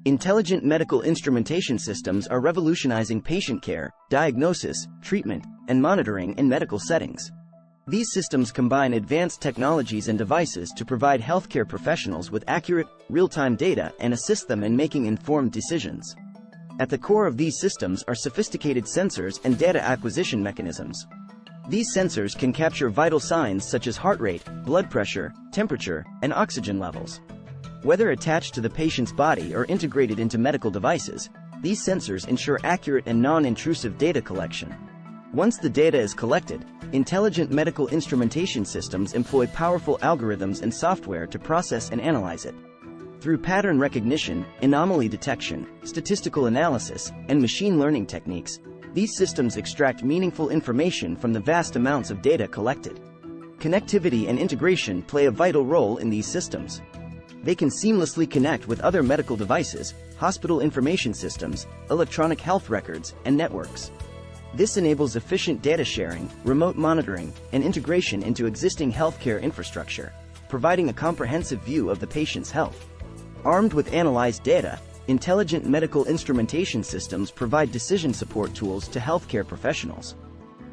Intelligent medical instrumentation systems are revolutionizing patient care, diagnosis, treatment, and monitoring in medical settings. These systems combine advanced technologies and devices to provide healthcare professionals with accurate, real-time data and assist them in making informed decisions. At the core of these systems are sophisticated sensors and data acquisition mechanisms. These sensors can capture vital signs such as heart rate, blood pressure, temperature, and oxygen levels. Whether attached to the patient's body or integrated into medical devices, these sensors ensure accurate and non-intrusive data collection. Once the data is collected, intelligent medical instrumentation systems employ powerful algorithms and software to process and analyze it. Through pattern recognition, anomaly detection, statistical analysis, and machine learning techniques, these systems extract meaningful information from the vast amounts of data collected. Connectivity and integration play a vital role in these systems. They can seamlessly connect with other medical devices, hospital information systems, electronic health records, and networks. This enables efficient data sharing, remote monitoring, and integration into existing healthcare infrastructure, providing a comprehensive view of the patient's health. Armed with analyzed data, intelligent medical instrumentation systems provide decision support tools to healthcare professionals.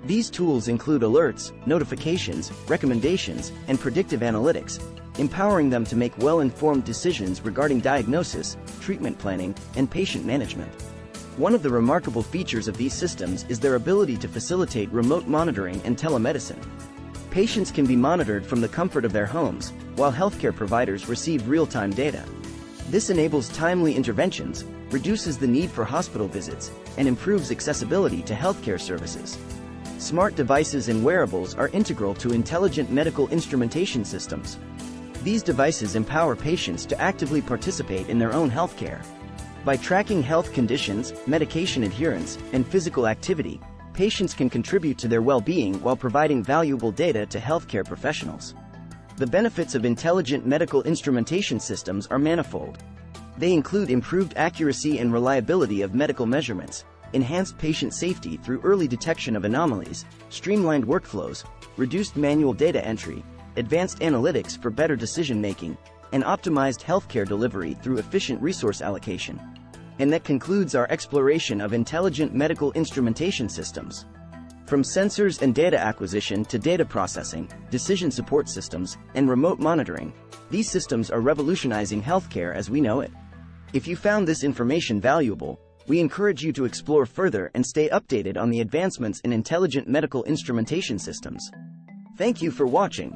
These tools include alerts, notifications, recommendations, and predictive analytics, empowering them to make well-informed decisions regarding diagnosis, treatment planning, and patient management. One of the remarkable features of these systems is their ability to facilitate remote monitoring and telemedicine. Patients can be monitored from the comfort of their homes, while healthcare providers receive real-time data. This enables timely interventions, reduces the need for hospital visits, and improves accessibility to healthcare services. Smart devices and wearables are integral to intelligent medical instrumentation systems. These devices empower patients to actively participate in their own healthcare. By tracking health conditions, medication adherence, and physical activity, patients can contribute to their well-being while providing valuable data to healthcare professionals. The benefits of intelligent medical instrumentation systems are manifold. They include improved accuracy and reliability of medical measurements, enhanced patient safety through early detection of anomalies, streamlined workflows, reduced manual data entry, advanced analytics for better decision-making, and optimized healthcare delivery through efficient resource allocation. And that concludes our exploration of intelligent medical instrumentation systems. From sensors and data acquisition to data processing, decision support systems, and remote monitoring, these systems are revolutionizing healthcare as we know it. If you found this information valuable, we encourage you to explore further and stay updated on the advancements in intelligent medical instrumentation systems. Thank you for watching.